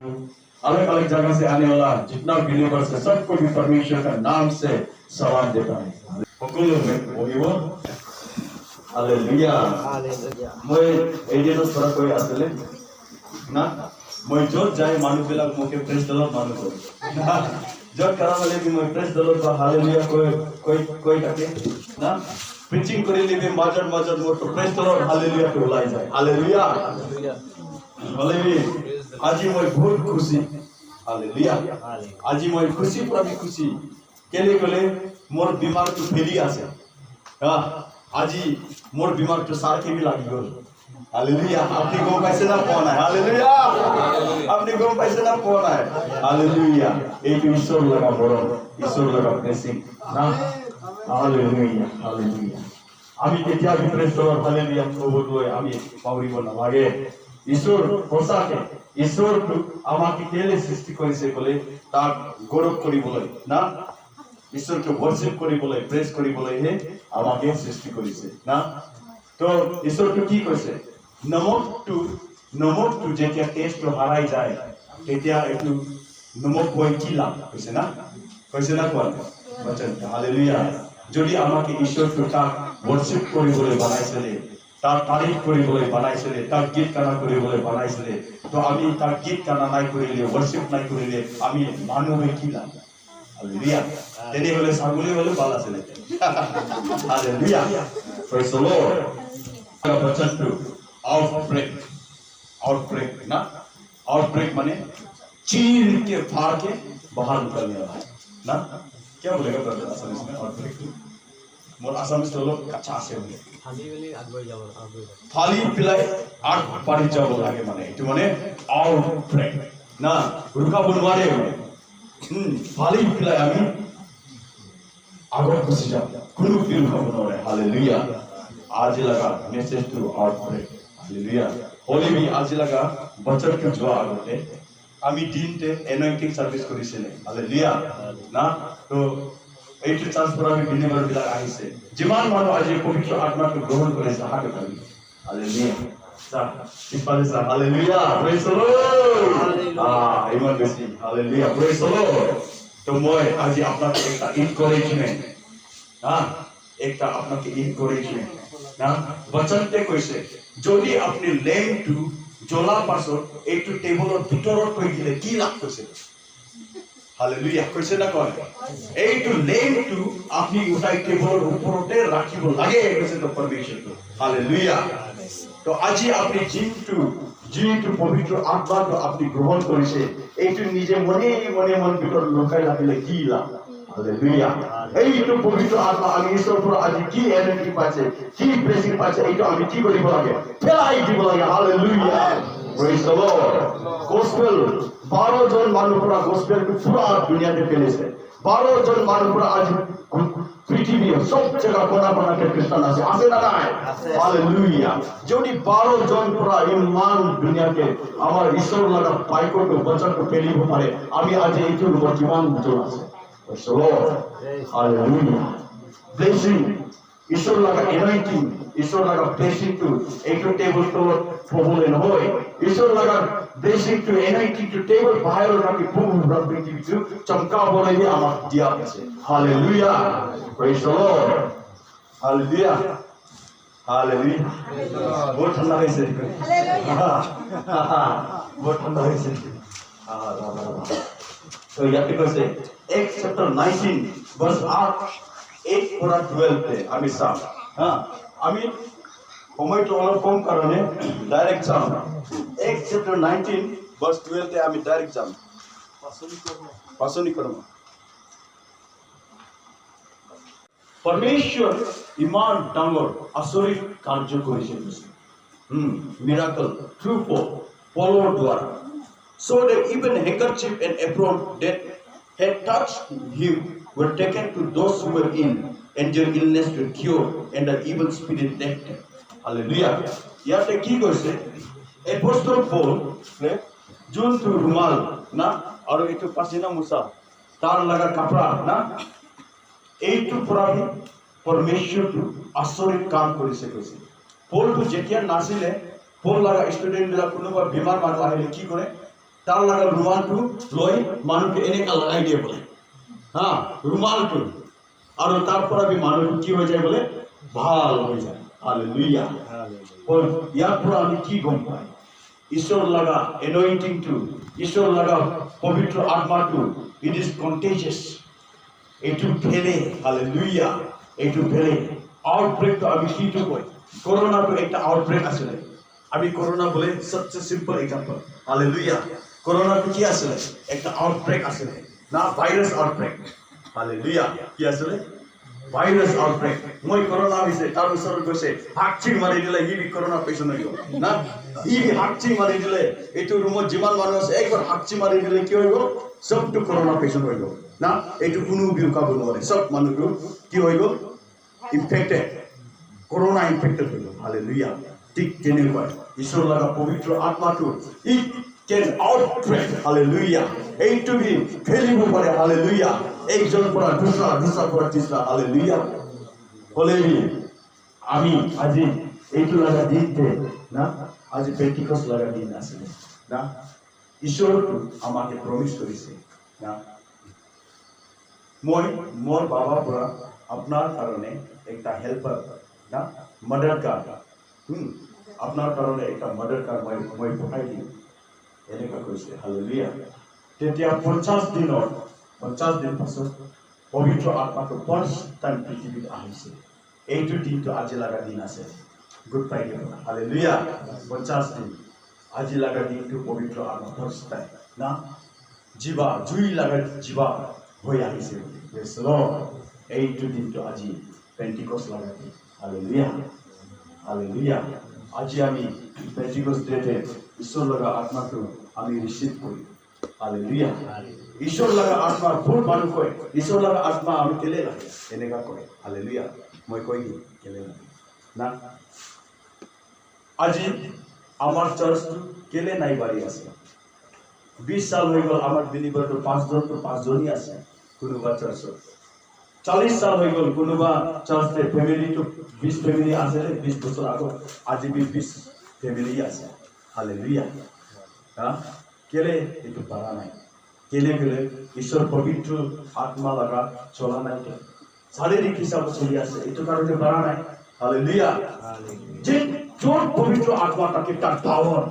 अलग अलग जगह से आने वाला जितना बिलीवर्स है सबको भी परमेश्वर का नाम से सलाम देता है। हालेलुया। मैं एडिनो थोड़ा कोई असले ना मैं जो जाए मानु बिला मुके प्रेस दलो मानु को जो करा वाले भी मैं प्रेस दलो तो हालेलुया कोई करके ना प्रीचिंग करे ले भी माजर वो तो प्रेस दलो हालेलुया को लाई जाए। Hallelujah hallelujah. आज मैं बहुत खुशी हालेलुया। आज मैं खुशी पूरा खुशी केले कोले मोर बीमार तो फेली आसे हां आज मोर बीमार तो सार के भी लागी गो। हालेलुया। अपनी गो पैसे ना कौन है। हालेलुया। अपनी गो पैसे ना कौन है। हालेलुया। एक ईश्वर लगा बड़ो ईश्वर लगा ब्लेसिंग ना। Hallelujah hallelujah. আমি কেতিয়া বিপ্ৰেসৰ হালেলুয়া কবত লৈ আমি পাউৰিব নালাগে। ঈশ্বৰ সঁচাকে ঈশ্বৰটো আমাক কেলে সৃষ্টি কৰিছে কলে তাক গৌৰৱ কৰিবলৈ না ঈশ্বৰকে worship কৰিবলৈ প্ৰেজ কৰিবলৈ হে আমাক সৃষ্টি কৰিছে না। তো ঈশ্বৰটো কি কৈছে নমকটো যেতিয়া টেষ্টটো হাৰাই যায় তেতিয়া এইটো নমক হৈ কি লাভ কৈছে না কোৱা বচন। হালেলুয়া। যদি আমাক ঈশ্বৰটো তাক worship কৰিবলৈ বনাইছিলে তাৰ তাৰিফ কৰিবলৈ বনাইছিলে তাৰ গীত গানা কৰিবলৈ বনাইছিলে তো আমি তাৰ গীত গানা নাই কৰিলে worship নাই কৰিলে আমি মানুহ হৈ কি লাভ। হালেলুয়া। তেনে হলে ছাগলী হলে ভাল আছিল। হালেলুয়া। Praise the lord. বচনটো आउटब्रेक ना आउटब्रेक माने चीर के फाड़ के बाहर निकलने वाला ना। क्या बोलेगा ब्रदर असमीज में आउटब्रेक? मोर असमीज तो लोग कच्चा से बोले फाली पिलाई आग पानी जब लागे माने itu माने आउटब्रेक ना रुका बुनवारे फाली पिलाई আমি আগত গুছি যাও কোনো ফিল হবে না। हालेलुया। आज लगा message to outbreak. Hallelujah. Holy भी आज लगा बचत के जो আগতে আমি দিনতে এনয়েন্টিং সার্ভিস কৰিছিলে। हालेलुया না। তো এইটো চান্স পৰা আমি বিনিময় বিলাক আহিছে যিমান মানুহ আজি পবিত্ৰ আত্মাটো গ্ৰহণ কৰিছে হাত উঠাবি। हालेलुया। ইফালে সা हालेलुया। Praise the Lord. ইমান বেছি हालेलुया। Praise the Lord. তো মই আজি আপোনাক একটা এনকারেজমেন্ট একটা আপনাকে এনকারেজমেন্ট না বচনতে কৈছে যদি আপনি লেমটো জ্বলাৰ পাছত এইটো টেবুলৰ ভিতৰত থৈ দিলে কি লাভ হৈছে। हालेलुया। কৈছে না কয় এইটো লেমটো আপনি উঠাই টেবুলৰ ওপৰতে ৰাখিব লাগে কৈছে তো পৰমেশ্বৰটো। हालेलुया। তো আজি আপনি যিটো পবিত্ৰ আত্মাটো আপনি গ্ৰহণ কৰিছে এইটো নিজে মনে মন ভিতৰত লুকাই ৰাখিলে কি লাভ। हालेलुया। এইটো পবিত্ৰ আত্মা আমি ঈশ্বৰৰ পৰা আজি কি এনাৰ্জি পাইছে কি ব্লেসিং পাইছে এইটো আমি কি কৰিব লাগে পেলাই দিব লাগে। Hallelujah. Praise the lord. Gospel 12 জন মানুহ পৰা গসপেলটো পুৰা দুনিয়াতে ফেলিছে। 12 জন মানুহ পৰা আজি পৃথিবীর সব জায়গা কোনা কোনাতে খ্রিস্টান আছে না নাই। हालेलुया। যদি 12 জন পুরা ইমান দুনিয়াকে আমার ঈশ্বর লাগা পাইকটো বচনটো ফেলিব পারে আমি আজি এইটো জীবন জন আছে। Praise the Lord. Hallelujah. Blessing ঈশ্বর লাগা এনাইটিং ঈশ্বর লাগা ব্লেসিং টু এইটো টেবল তো প্রবলে নহয় ঈশ্বর লাগা ব্লেসিং টু এনাইটিং টু টেবল বাহির রাখি বুম রাখি কিছু চমকা বলে দিয়ে আমার দিয়া আছে। Hallelujah. Praise the Lord. Hallelujah. Hallelujah. बहुत ठंडा है से बहुत ठंडा है से तो यहाँ पे कैसे एक चैप्टर 19 वर्स 8 पूरा 12 पे আমি চাম আমি সময়টো অলপ কম কাৰণে ডাইৰেক্ট চাম। এক চ্যাপ্টাৰ 19 वर्स 12 তে আমি ডাইৰেক্ট যাম। পাচনি কৰ্ম परमेश्वर इमान डांगर आश्चर्य कार्य কৰিছে miracle through Paul द्वारा so that even handkerchief and apron that had touched him were taken to those who were in and their illness were cured and the evil spirit left them। Hallelujah. ইয়াতে কি কৈছে Apostle পল যোনটো ৰুমাল না আৰু এইটো পাছিনা মুছা তাৰ লাগা কাপড়া না এইটো পৰা परमेश्वर आश्चर्य काम কৰিছে কৈছে। পলটো যেতিয়া নাছিলে পল লাগা ষ্টুডেন্ট বিলাক কোনোবা বিমাৰ মানুহ আহিলে কি কৰে তাৰ লগত ৰুমালটো লৈ মানুহকে এনেকা লগাই দিয়ে বোলে হা ৰুমালটো আৰু তাৰ পৰা মানুহটো কি হৈ যায় বোলে ভাল হৈ যায় হালেলুয়া ইয়াৰ পৰা আমি কি গম পাই ঈশ্বৰ লগা এনয়েন্টিংটো ঈশ্বৰ লগা পবিত্ৰ আত্মাটো ইট ইজ কন্টেজিয়াছ এইটো ফেলে হালেলুয়া এইটো ফেলে আউটব্ৰেকটো আমি কিটো কয় কৰোনাটো একটা আউটব্ৰেক আছিলে আমি কৰোনা বলে সবচেয়ে সিম্পল এক্সাম্পল হালেলুয়া কৰোনাটো কি আছিলে একটা আউটব্ৰেক আছিলে না ভাইৰাস আউটব্ৰেক হালেলুয়া কি আছিলে ভাইৰাস আউটব্ৰেক মই কৰোনা হইছে তাৰ ওচৰত গৈছে হাকচি মাৰি দিলে হি কৰোনা পেশেন্ট হৈ গ'ল না হি হাকচি মাৰি দিলে এইটো ৰুমত যিমান মানুহ আছে একবাৰ হাকচি মাৰি দিলে কি হৈ গ'ল সবটো কৰোনা পেশেন্ট হৈ গ'ল না এইটো কোনো বিউকাব নোৱাৰে সব মানুহটো কি হৈ গ'ল ইনফেক্টেড কৰোনা ইনফেক্টেড হৈ গ'ল হালেলুয়া ঠিক তেনেকুৱা ঈশ্বৰ লগা পবিত্ৰ আত্মাটো ই can outbreak hallelujah এইটো বি ফেলিব পাৰে hallelujah একজন পৰা দুসৰা পৰা তিসরা hallelujah বলে আমি আজি এইটো লাগা দিতে না আজি পেন্টিকস লাগা দিন আছে না ঈশ্বৰ আমাকে প্ৰমিস কৰিছে না মই মোৰ বাবা পৰা আপনার কারণে একটা হেল্পার না মাদার কার্ড আপনার কারণে একটা মাদার কার্ড মই পঠাই দিম এনেকা কৈছে হালেলুয়া তেতিয়া 50 দিন পাছত পবিত্ৰ আত্মাটো ফাৰ্ষ্ট টাইম পৃথিৱীত আহিছে এইটো দিনটো আজি লাগা দিন আছে গুড ফ্ৰাইডে হালেলুয়া 50 দিন আজি লাগা দিনটো পবিত্ৰ আত্মা ফাৰ্ষ্ট টাইম না জীৱা জুই লাগা জীৱা হৈ আহিছে প্ৰেজ লৰ্ড এইটো দিনটো আজি পেন্টিকস লাগা দিন হালেলুয়া হালেলুয়া আজি আমি পেন্টিকস ডেতে ঈশ্বৰ লগা আত্মাটো আমি ৰিসিভ কৰি হালেলুয়া ঈশ্বৰ লগা আত্মা ভুল মানুহ কয় ঈশ্বৰ লগা আত্মা আমি কেলে লাগে এনেকা কয় হালেলুয়া মই কৈ দিম কেলে লাগে না আজি আমাৰ চাৰ্চটো কেলে নাই বাঢ়ি আছে 20 সাল হৈ গ'ল আমাৰ বিলিভাৰটো 5 জনী আছে কোনোবা চাৰ্চত 40 সাল হৈ গ'ল কোনোবা চাৰ্চতে ফ্যামিলিটো 20 ফ্যামিলি আছে 20 বছৰ আগত আজি 20 ফ্যামিলি আছে হালেলুয়া কেলে এইটো পাৰা নাই কেলে ঈশ্বৰ পবিত্ৰ আত্মা লগা চলা নাই শাৰীৰিক হিচাপে চলি আছে এইটো কাৰণে পাৰা নাই হালেলুয়া যে য'ত পবিত্ৰ আত্মা থাকে তাত পাৱাৰ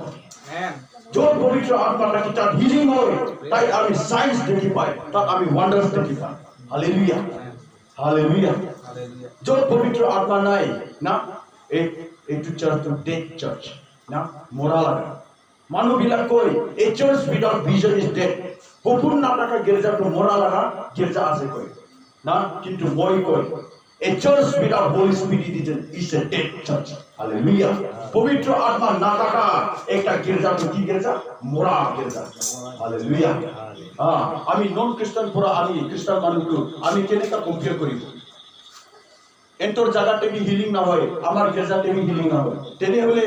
য'ত পবিত্ৰ আত্মা থাকে তাত হিলিং হয় তাই আমি সাইন্স দেখি পাই তাত আমি ওয়ান্ডার্স দেখি পাই হালেলুয়া হালেলুয়া য'ত পবিত্ৰ আত্মা নাই না এইটো চাৰ্চটো ডেড চাৰ্চ না মৰা লগা মানুহ বিলাক কয় a church without vision is dead সপোন নাথাকা গিৰ্জাটো মৰা লগা গিৰ্জা আছে কয় না কিন্তু মই কয় a church without holy spirit is a dead church hallelujah পবিত্ৰ আত্মা নাথাকা একটা গিৰ্জাটো কি গিৰ্জা মৰা গিৰ্জা হালেলুয়া আমি নন খ্ৰীষ্টান পৰা আমি খ্ৰীষ্টান মানুহটো আমি কেনেকা কম্পেয়াৰ কৰিব এন্টৰ জায়গাতে বি হিলিং না হয় আমাৰ গিৰ্জাতে বি হিলিং না হয় তেনেহলে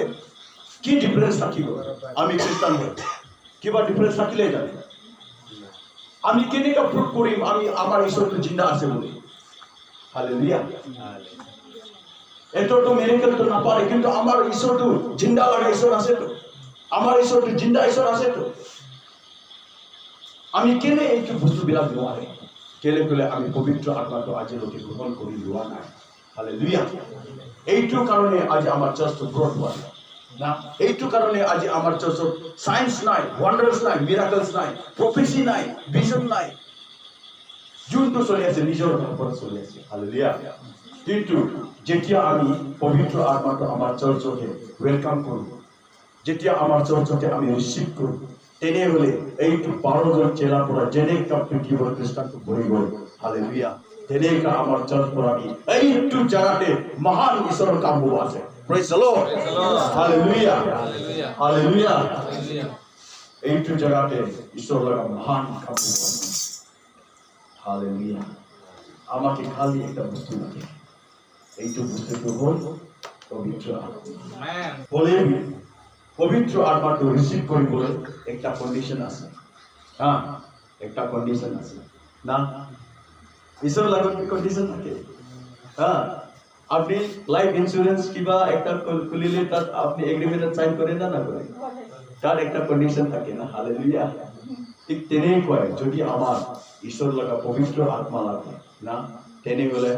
কি ডিফাৰেন্স থাকিব আমি খ্ৰীষ্টান হয় কিবা ডিফাৰেন্স থাকিলে জানে আমি কেনেকা প্ৰুফ কৰিম আমি আমাৰ ঈশ্বৰটো জিন্দা আছে বুলি হালেলুয়া এটোটো মিরাকল তো না পারে কিন্তু আমার ঈশ্বরটো জিন্দা লাগা ঈশ্বর আছে তো আমার ঈশ্বরটো জিন্দা ঈশ্বর আছে তো আমি কেনে এইটো বস্তু বিলাক নোৱাৰে কেলে আমি পবিত্ৰ আত্মাটো আজিলৈকে গ্ৰহণ কৰি লোৱা নাই হালেলুয়া এইটো কাৰণে আজি আমাৰ চাৰ্চটো গ্ৰথ হোৱা নাই না এইটো কাৰণে আজি আমাৰ চাৰ্চত সায়েন্স নাই ওয়ান্ডাৰ্স নাই মিৰাকলস নাই প্ৰফেসি নাই ভিজন নাই যোনটো চলি আছে নিজৰ ওপৰত চলি আছে হালেলুয়া কিন্তু যেতিয়া আমি পবিত্ৰ আত্মাটো আমাৰ চাৰ্চতে ওয়েলকাম কৰো যেতিয়া আমাৰ চাৰ্চতে আমি ৰিসিভ কৰো তেনেহলে এইটো 12 জন চেলা পৰা যেনেকা পৃথিৱীৰ খ্ৰীষ্টানটো ভৰি গ'ল হালেলুয়া তেনেকা আমাৰ চাৰ্চ পৰা আমি এইটো জাগাতে মহান ঈশ্বৰৰ কাম হ'ব আছে praise the lord hallelujah hallelujah এইটো জাগাতে ঈশ্বৰ লগা মহান কাম হ'ব আছে হালেলুয়া আমাকে খালি একটা বস্তু লাগে এইটো বস্তুটো হল পবিত্ৰ আত্মা বলে পবিত্ৰ আত্মাটো ৰিসিভ কৰিবলৈ একটা কন্ডিশন আছে একটা কন্ডিশন আছে না ঈশ্বৰ লগত কি কন্ডিশন থাকে আপনি লাইফ ইন্স্যুরেন্স কিবা একটা খুলিলে তাত আপনি এগ্রিমেন্ট সাইন করেন না করে তার একটা কন্ডিশন থাকে না, হালেলুয়া। ঠিক তেনেকুৱাই যদি আমার ঈশ্বর লাগা পবিত্র আত্মা লাগে না, তেনে হলে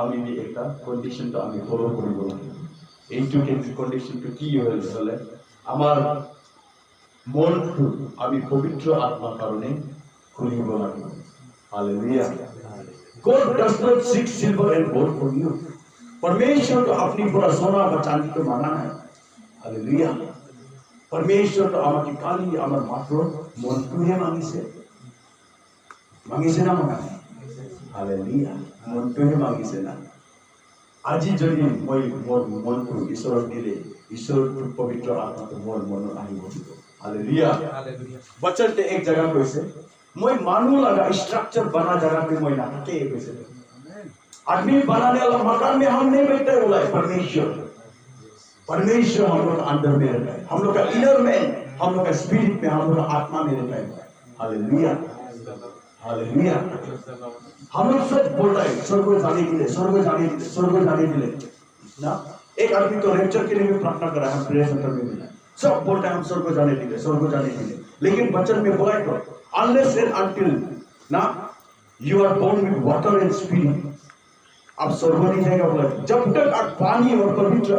আমি একটা কন্ডিশনটা আমি ফলো কৰিব লাগিব। এইটো কন্ডিশনটো কি হলে আমার মনটো আমি পবিত্র আত্মার কারণে খুলিব লাগিব। Hallelujah. God does not seek silver and gold from you. परमेश्वर तो अपनी पूरा सोना व चांदी तो मांगा है। हालेलुया। परमेश्वर तो आमाकी काली आमार मात्र मन तुहे मांगिसे ना मांगा है। हालेलुया। मन तुहे मांगिसे ना। আজি যদি মই মোর মনটো ঈশ্বরক দিলে ঈশ্বর পবিত্র আত্মা তো মোর মন আহিব। हालेलुया। बच्चन एक जगह কৈছে मैं मानू लगा स्ट्रक्चर बना जगह पे मैं ना के कैसे आदमी बनाने वाला मकान में हम नहीं बैठे बोला है परमेश्वर हम लोग का अंदर में रहता है, हम लोग का इनर मैन, हम लोग का स्पिरिट में, हम लोग का आत्मा में रहता है। Hallelujah hallelujah. हम लोग सब बोल रहे हैं स्वर्ग जाने के लिए, स्वर्ग जाने के लिए, स्वर्ग जाने के लिए ना। एक आदमी तो रैप्चर के लिए भी प्रार्थना कर रहा है, हम प्रेयर सेंटर में मिला सब बोलते हैं हम स्वर्ग जाने के लिए, स्वर्ग जाने के लिए। लेकिन बच्चन में बोला है तो unless and until ना you are born with water and spirit, आप स्वर्ग नहीं जाएगा बोला। जब तक आप पानी और पवित्र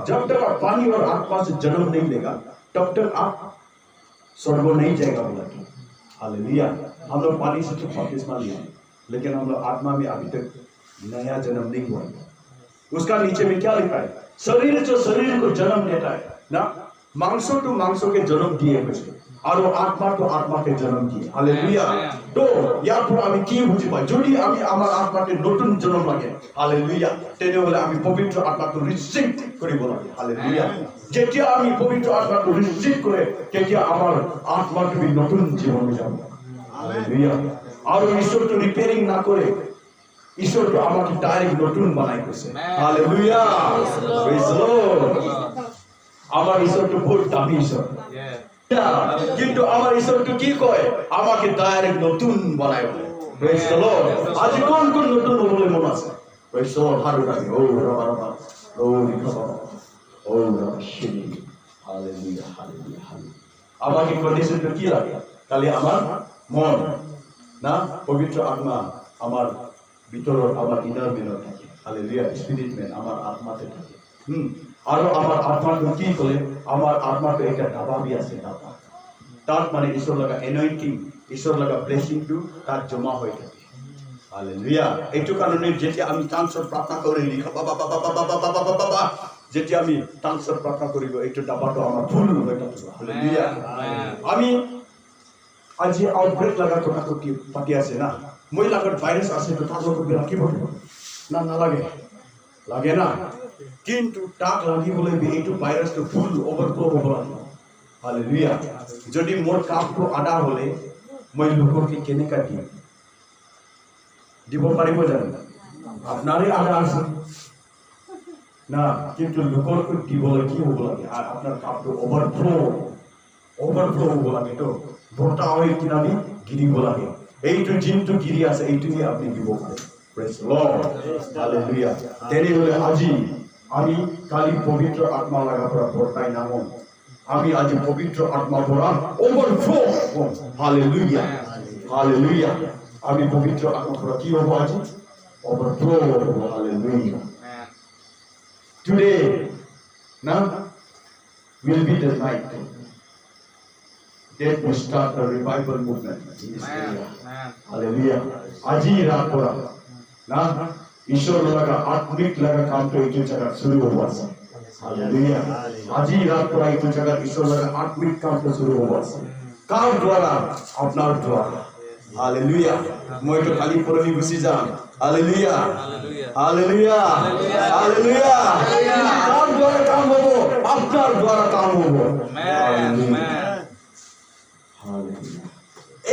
जब तक आप पानी और आत्मा से जन्म नहीं लेगा तब तक आप स्वर्ग नहीं जाएगा बोला। हालेलुया। हम लोग पानी से तो बपतिस्मा लिया लेकिन हम लोग आत्मा में अभी तक नया जन्म नहीं हुआ। उसका नीचे में क्या लिखा है, शरीर जो शरीर को जन्म देता है ना, मांसों तो मांसों के जन्म दिए कुछ और आत्मा तो आत्मा के जन्म दिए। हालेलुया। तो यार पर আমি কি বুঝি পাই যদি আমি আমার আত্মাকে নতুন জন্ম লাগে হালেলুয়া তেনে হলে আমি পবিত্র আত্মাকে রিসিভ করিব লাগে। হালেলুয়া। যেতিয়া আমি পবিত্র আত্মাকে রিসিভ করে তেতিয়া আমার আত্মাকে নতুন জীবনে যাব। হালেলুয়া। আর ঈশ্বর তো রিপেয়ারিং না করে ঈশ্বর তো আমাকে ডাইরেক্ট নতুন বানাই দিয়েছে। হালেলুয়া। Praise the Lord. আমার ঈশ্বর তো বহুত দামি ঈশ্বর কিন্তু আমার ঈশ্বর তো কি কয় আমাকে ডাইরেক্ট নতুন বানায় বলে। Praise the lord. আজ কোন কোন নতুন বলে মন আছে? Praise the Lord. হালেলুয়া। ও রাবা রাবা ও রিখা ও রাবা শিনি। Hallelujah hallelujah hallelujah. আমাকে কন্ডিশন তো কি লাগে খালি আমার মন না পবিত্র আত্মা আমার ভিতর আমার ইনার মেন থাকে। হালেলুয়া। স্পিরিট ম্যান আমার আত্মাতে থাকে। আর আমার আত্মাকে কি করে আমার আত্মাকে একটা দাবাবি আছে দাবা তার মানে ঈশ্বর লাগা এনয়েন্টিং ঈশ্বর লাগা ব্লেসিং টু তার জমা হয়ে থাকে। হালেলুয়া। এইটো কারণে যেতিয়া আমি ট্রান্সফার প্রার্থনা করি লিখা বাবা বাবা বাবা বাবা বাবা বাবা যেতিয়া আমি ট্রান্সফার প্রার্থনা করিব এইটো দাবাটো আমার ফুল হয়ে থাকে। হালেলুয়া। আমি আজি আউটব্রেক লাগা কথা কি পাতি আছে না, মই লাগাত ভাইরাস আছে তো তার লোক রাখিব না না লাগে লাগে না কিন্তু টাক লাগিবলে এইটো ভাইরাসটো ফুল ওভারফ্লো হ'ব লাগে। হালেলুয়া। যদি মোর কাপটো আদা হলে মই লোককে কেনেকা দিব পাৰিব জানো? আপনারই আদা আছে না কিন্তু লোককে দিবলৈ কি হ'ব লাগে আর আপনার কাপটো ওভারফ্লো হ'ব লাগে তো বটা হয়ে কিনাবি গিরিব লাগে। এইটো জিনটো গিরি আছে এইটো আপনি দিব পারে। Praise the Lord. হালেলুয়া। তেনে হলে আজি আমি কালি পবিত্র আত্মা লাগা পড়া বর্তাই না হন, আমি আজ পবিত্র আত্মা পড়া ওভারফ্লো। Hallelujah hallelujah. আমি পবিত্র আত্মা পড়া কি হবো আজ ওভারফ্লো। হালেলুয়া। টুডে না will be the night that we start the revival movement in this area. Hallelujah. আজি রাত পড়া না ঈশ্বর লাগা আত্মিক লাগা কাম তো এই জায়গা শুরু হবো আছে। হালেলুয়া। আজি রাত পড়া এই জায়গা ঈশ্বর লাগা আত্মিক কাম তো শুরু হবো আছে। কার দ্বারা? আপনার দ্বারা। হালেলুয়া। মই তো খালি পড়ি গুছি যাম। Hallelujah hallelujah hallelujah. কার দ্বারা কাম হবো? আপনার দ্বারা কাম হবো। Hallelujah hallelujah.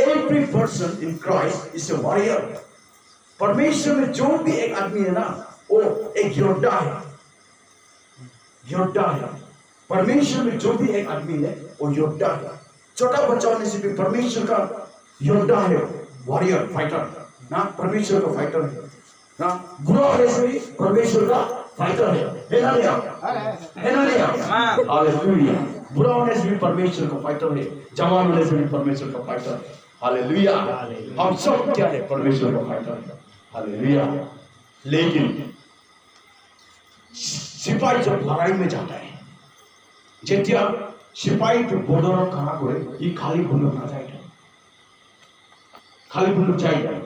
Every person in Christ is a warrior. परमेश्वर में जो भी एक आदमी है ना वो एक योद्धा है। योद्धा है। परमेश्वर में जो भी एक आदमी है वो योद्धा है। छोटा बच्चा होने से भी परमेश्वर का योद्धा है, वॉरियर फाइटर ना, परमेश्वर का फाइटर है ना। बुरा होने से भी परमेश्वर का फाइटर है ना। है ना नहीं? हालेलुया। बुरा होने से भी परमेश्वर का फाइटर है, जवान होने से भी परमेश्वर का फाइटर है। हालेलुया। हम सब क्या है? परमेश्वर का फाइटर है। हालेलुया। लेकिन सिपाही जब लड़ाई में जाता है, जेतिया सिपाही तो बॉर्डर खड़ा करे, ये खाली बंदूक ना जाए, खाली बंदूक चाहिए।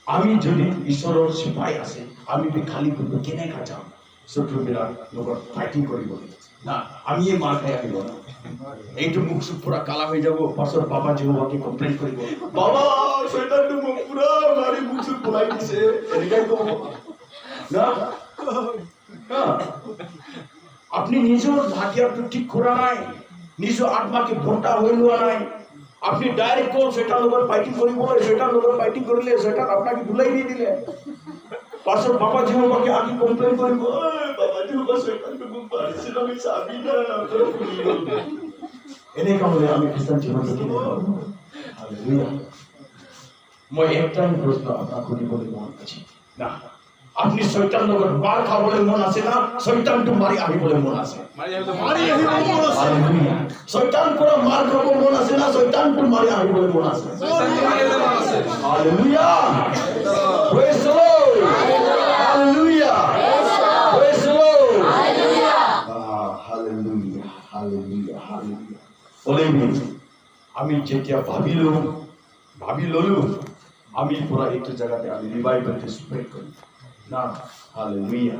আমি যদি ঈশ্বৰৰ সিপাহী আছে, আমি বি খালি বন্দুক কেনেকা যাম শত্ৰুবিলাক লগত ফাইটিং কৰিবলৈ? না, আমি এই মাৰ খাই আহিব না, এইটো মুখ চুখ পুৰা কালা হৈ যাব, পাছত বাবা জিহুৱাকে কমপ্লেইন কৰিব, বাবা শয়তানটো মোক পুৰা মাৰি মুখ চুখ পলাই দিছে, এনেকৈ ক'ব না। আপনি নিজৰ হাতিয়াৰটো ঠিক কৰা নাই, নিজৰ আত্মাকে ভৰ্তা হৈ লোৱা নাই। আপনি ডাইরেক্ট কোন সেটার লোকের ফাইটিং করিব, সেটার লোকের ফাইটিং করিলে সেটা আপনাকে ভুলাই দিয়ে দিলে, পাশে বাবা জিহুবাকে আগে কমপ্লেন করিব, বাবা জিহুবা শয়তানকে মুখ মারিছিল, আমি চাবি না করে ফুলি গেল। এনেকা হলে আমি খ্রিস্টান জীবনকে কিনে পাবো? হালেলুয়া। মই একটাই প্রশ্ন আপনার করিবলৈ মন আছে না, আপনি শয়তান লগত মার খাবলৈ মন আছে না, শয়তানটো মারি আহিবলৈ মন আছে? হালেলুয়া। শয়তান পুরা মার খাব মন আছে না, শয়তানটো মারি আহিবলৈ মন আছে? Hallelujah. Praise the Lord. Hallelujah. Praise the Lord. Hallelujah. Hallelujah. Hallelujah. Hallelujah. বলেন, আমি যেতিয়া ভাবি ললো আমি পুরা একটু জায়গাতে আমি রিভাইভালকে স্প্রেড করি না। হালেলুয়া।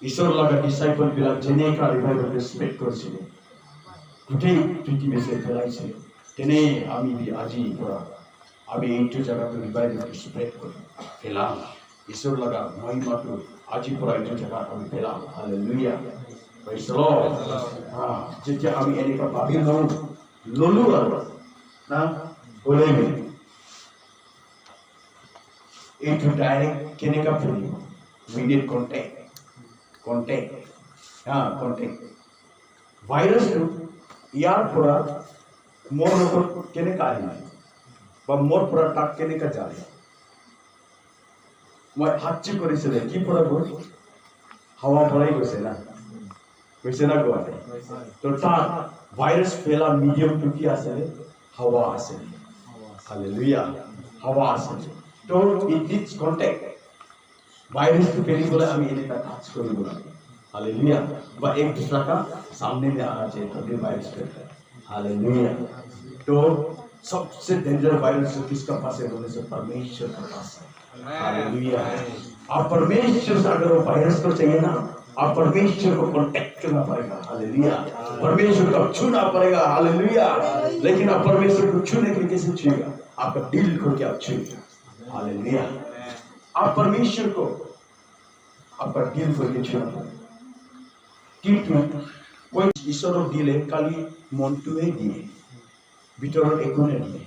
ঈশ্বর লাগা ডিসাইপল বিলাক যেনেকা রিভাইভালকে স্প্রেড করেছিল, গোটেই পৃথিৱীতে ফেলাইছিল, তেনে আমি আজি পুরা আমি এইটো জায়গাতে রিভাইভালকে স্প্রেড করি ফেলাম। ঈশ্বর লাগা মহিমাটো আজি পুরা এইটো জায়গাত আমি ফেলাম। হালেলুয়া। Praise the Lord. যেতিয়া আমি এনেকা ভাবি ললো আৰু না, বলেন এইটো ডাইৰেক্ট কেনেকা ফুলিব? We need contact. Contact. ভাইৰাসটো ইয়াৰ পৰা মোৰ লগত কেনেকা আহিলে বা মোৰ পৰা তাক কেনেকা যায়? মই হাতচি কৰিছিলে, কি পৰা গ'ল? হাৱা পৰাই গৈছে না, গোৱাতে। তো তাত ভাইৰাস ফেলা মিডিয়ামটো কি আছিলে? হাৱা আছিলে। হালেলুয়া। হাৱা আছিলে। তো it needs contact. ভাইৰাসটো ফেলিবলৈ আমি এনেকা টাচ কৰিব লাগে। हालेलुया। वह एक दूसरा का सामने में आना चाहिए, तभी वायरस फैलता है। हालेलुया। तो सबसे डेंजर वायरस किसका पास है? बोले से परमेश्वर का पास है। हालेलुया। आप परमेश्वर से अगर वो वायरस को चाहिए ना, आप परमेश्वर को कांटेक्ट करना पड़ेगा। हालेलुया। परमेश्वर को छूना पड़ेगा। हालेलुया। लेकिन आप परमेश्वर को छूने के लिए कैसे छूएगा? आपका दिल को क्या छूएगा? हालेलुया। आप परमेश्वर को आपका दिल को ये छूना पड़ेगा। কিন্তু ওই ঈশ্বরক দিলে খালি মনটোৱে দিয়ে, ভিতৰত একো নিদিয়ে।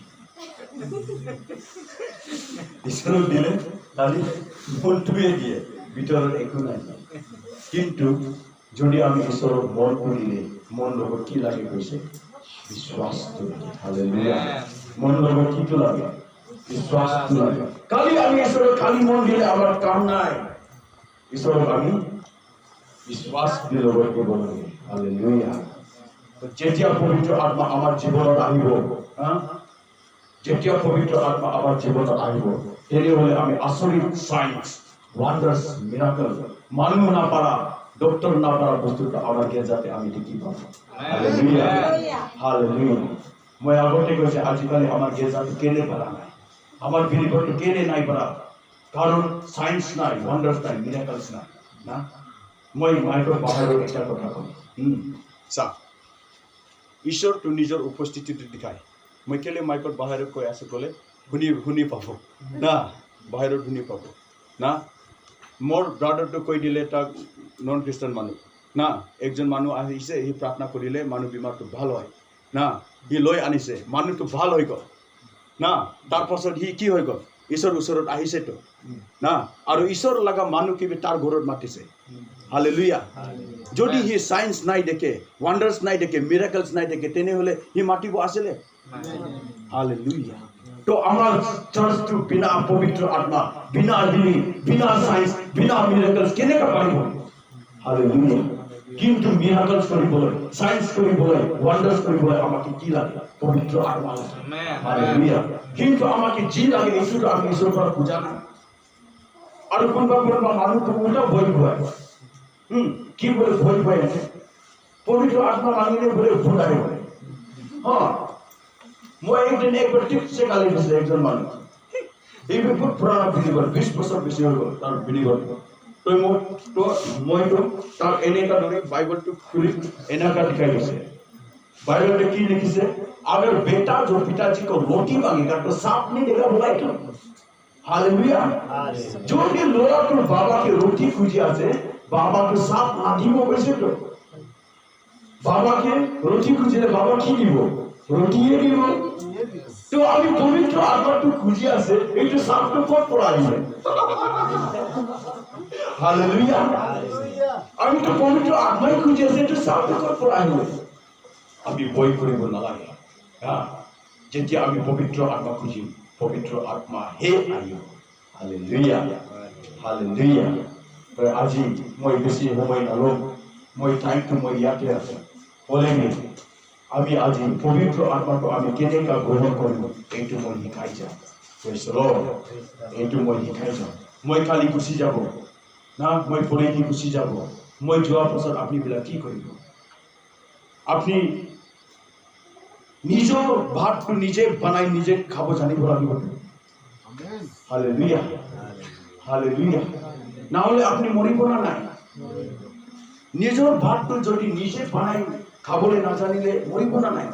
ঈশ্বৰক দিলে খালি মনটোৱে দিয়ে, ভিতৰত একো নাই। কিন্তু যদি আমি ঈশ্বরক মনটো দিলে, মন লগত কি লাগে কৈছে? বিশ্বাসটো লাগে। হালেলুয়া। মন লগত কিটো লাগে? বিশ্বাসটো লাগে। খালি আমি ঈশ্বরক খালি মন দিলে আমার কাম নাই, ঈশ্বরক আমি विश्वास के लोगों को बोलेंगे। हालेलुया। तो जेतिया पवित्र आत्मा आमार जीवনত आहिब, जेतिया पवित्र आत्मा आमार जीवনত आहिब, तेने होले आमी आश्चर्य साइंस, वंडार्स, मिराकल, मानु ना पारा, डॉक्टर ना पारा बस्तुटा आमार गेजाते आमी देखि पाबो। हालेलुया। हालेलुया। মই আগতে কৈছে আজিকালি আমার গেজাতে কেনে পারা নাই, আমার বিলিভরটো কেনে নাই পারা, কারণ সাইন্স নাই, ওয়ান্ডার্স নাই, মিরাকলস নাই না। মই মাইকৰ বাহিৰত এটা কথা কম। চা, ঈশ্বৰটো নিজৰ উপস্থিতিটো দেখায়। মই কেলে মাইকৰ বাহিৰত কৈ আছো ক'লে শুনি পাব না, বাহিৰত শুনি পাব না। মোৰ ব্ৰাদাৰটো কৈ দিলে তাক নন খ্ৰীষ্টান মানুহ না, একজন মানুহ আহিছে, সি প্ৰাৰ্থনা কৰিলে মানুহ বেমাৰটো ভাল হয় না, সি লৈ আনিছে, মানুহটো ভাল হৈ গ'ল না। তাৰপাছত সি কি হৈ গ'ল? ঈশ্বৰৰ ওচৰত আহিছেতো না, আৰু ঈশ্বৰ লগা মানুহ কিবি তাৰ ঘৰত মাতিছে। हालेलुया। যদি হি সাইন্স নাই দেখে, ওয়ান্ডার্স নাই দেখে, মিরাকলস নাই দেখে, তেনে হলে হি মাটিব আসলে? हालेलुया। তো আমার চার্চ তো বিনা পবিত্র আত্মা বিনা হিলিং বিনা সায়েন্স বিনা মিরাকলস কেনেকা পারিব হালেলুয়া কিন্তু মিরাকলস করিবলৈ সায়েন্স করিবলৈ ওয়ান্ডার্স করিবলৈ আমাকে কি লাগে পবিত্র আত্মা লাগে হালেলুয়া কিন্তু আমাকে জি লাগে ঈশ্বর আমি ঈশ্বর করা পূজা না আর কোনবা মানুষ তো উল্টা ভয় ভয় কি বলে ভয় ভয় আছে পবিত্র আত্মা মানিলে বলে ভুলায় বলে হ্যাঁ মই একদিন একবার টিপসে গালি দিছে একজন মানুষ এই বহুত পুরানা বিনিগর 20 বছর বেশি হয়ে গেল তার বিনিগর তো মই তো তার এনেকা ধরে বাইবেলটো খুলি এনেকা দেখাই দিছে বাইবেলতে কি লিখিছে अगर बेटा जो पिताजी को रोटी मांगेगा तो सांप नहीं देगा बोला क्यों हालेलुया जो भी लोरा को बाबा के रोटी खुजी आसे बाबा को सांप आधी में बैसे तो बाबा के रोटी खुजिले बाबा की দিব रोटी ये দিব তো আমি পবিত্র আত্মা তো খুঁজে আছে এই যে সাপটো কত পড়াই হালেলুয়া আমি তো পবিত্র আত্মাই খুঁজে আছে তো সাপটো কত পড়াই আমি বই করিব না লাগে হ্যাঁ যেতিয়া আমি পবিত্র আত্মা খুঁজি পবিত্র আত্মা হে আইও হালেলুয়া হালেলুয়া আজি মই বেশি সময় নলম মই টাইমটো মই ইয়াতে আছে বলেনি আমি আজি পবিত্র আত্মাটো আমি কেনেকা গ্রহণ করিব এইটো মই শিকাই যাম এইটো মই শিকাই যাম মই কালি গুচি যাব না মই পৰহি গুচি যাব মই যোৱাৰ পাছত আপুনি বিলাক কি কৰিব আপুনি নিজৰ ভাতটো নিজে বনাই নিজে খাব জানিব লাগিব হালেলুয়া হালেলুয়া না হলে আপনি মরিব না নাই নিজৰ ভাতটো যদি নিজে বনাই খাবলে না জানিলে মৰিব না নাই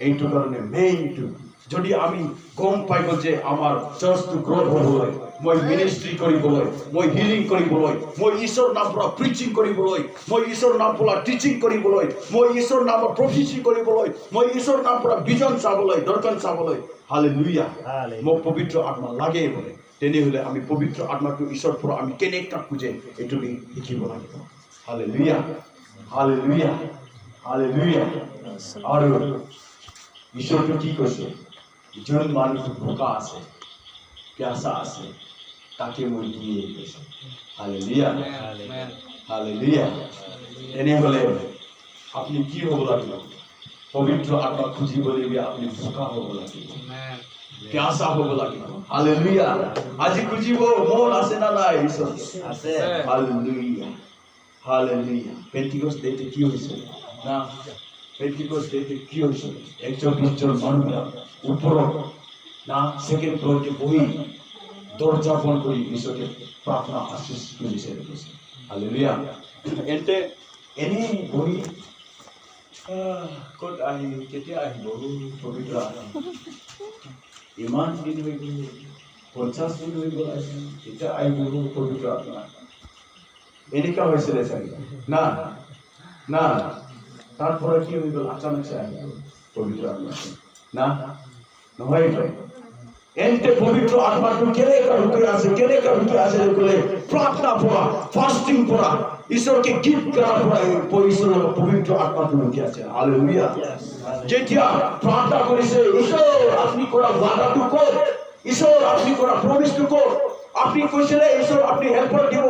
এইটো কাৰণে মেইনটো যদি আমি গম পাই গল যে আমাৰ চাৰ্চটো গ্ৰোথ হ'বলৈ মই মিনিষ্ট্ৰি কৰিবলৈ মই হিলিং কৰিবলৈ মই ঈশ্বৰ নাম পৰা প্ৰিচিং কৰিবলৈ মই ঈশ্বৰ নাম পৰা টিচিং কৰিবলৈ মই ঈশ্বৰ নাম পৰা প্ৰফেচি কৰিবলৈ মই ঈশ্বৰ নাম পৰা ভিজন চাবলৈ দৰ্শন চাবলৈ হালেলুয়া মোক পবিত্ৰ আত্মা লাগে বলে তেনেহলে আমি পবিত্ৰ আত্মাটো ঈশ্বৰ পৰা আমি কেনেকা খুঁজে এইটো শিকিব লাগিব হালেলুয়া হালেলুয়া হালেলুয়া আৰু ঈশ্বৰটো কি কৈছে যোন মানুহ ভোকা আছে প্যাসা আছে তাকে মই দিয়ে কৈছে হালেলুয়া হালেলুয়া এনেহলে আপনি কি হ'ব লাগিব পবিত্ৰ আত্মা খুঁজিবলৈ আপনি ভোকা হ'ব লাগিব প্যাসা হ'ব লাগিব হালেলুয়া আজি খুঁজিব মন আছে না নাই ঈশ্বৰ আছে হালেলুয়া হালেলুয়া পেন্টিকস্ট ডেতে কি হৈছে না পেন্টিকস্ট ডেতে কি হৈছে 120 জন মানুহ ওপৰত না সেকেন্ড ফ্লোরকে বহি দরজা বন্ধ করে ঈশ্বরকে প্রার্থনা আশীষ খুঁজিছে হালেলুয়া এতে এনে বহি কত আহি কেতিয়া আহিব পবিত্ৰ আত্মা ইমান দিন হৈ গ'ল 50 দিন হৈ গ'ল কেতিয়া আহিব পবিত্ৰ আত্মা এনেকা হৈছিলে চাগে না না তাৰপৰে কি হৈ গ'ল আচানক আহিব পবিত্ৰ আত্মা না নহয় এতে পবিত্র আত্মাটো কেনেকা ঢুকে আছে বলে প্রার্থনা পড়া ফাস্টিং পড়া ঈশ্বরকে গীত গাওয়া পড়া ঈশ্বরের পবিত্র আত্মাটো ঢুকে আছে হালেলুয়া যেতিয়া প্রার্থনা করিছে ঈশ্বর আপনি করা ওয়াদাটো কর ঈশ্বর আপনি করা প্রমিসটো কর আপনি কইছিলে ঈশ্বর আপনি হেল্পার দিব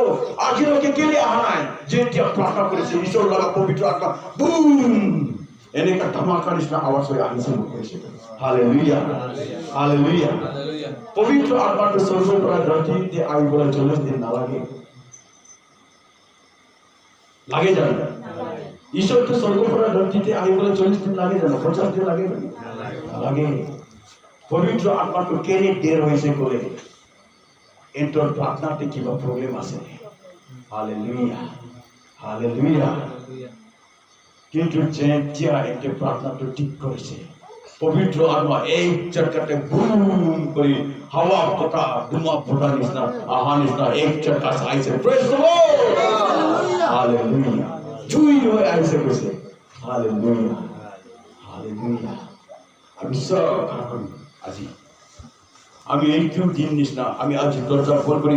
আজিলৈকে কেলে আহা নাই যেতিয়া প্রার্থনা করিছে ঈশ্বর লাগা পবিত্র আত্মা বুম এনেকা ধমাকা নিচিনা আওয়াজ হৈ আহিছে মোক কৈছে হালেলুয়া হালেলুয়া পবিত্র আত্মাটো স্বৰ্গৰ পৰা ধৰতিতে আহিবলৈ 40 দিন নালাগে লাগে জানো ঈশ্বৰটো স্বৰ্গৰ পৰা ধৰতিতে আহিবলৈ 40 দিন লাগে জানো 50 দিন লাগে লাগে পবিত্ৰ আত্মাটো কেনে দেৰ হৈছে ক'লে এন্তৰ প্ৰাৰ্থনাতে কিবা প্ৰব্লেম আছে হালেলুয়া হালেলুয়া কিন্তু যেতিয়া এতে প্রার্থনাটো ঠিক করেছে পবিত্র আত্মা এই চটকাতে বুম করে হাওয়া পতা ধুমা পতা নিসনা আহা নিসনা এক চটকা আইছে প্রেজ দ্য লর্ড হালেলুয়া জুই হয়ে আইছে কইছে হালেলুয়া হালেলুয়া আমি সব খান আজি আমি এইটো দিন নিসনা আমি আজ দরজা খোল করি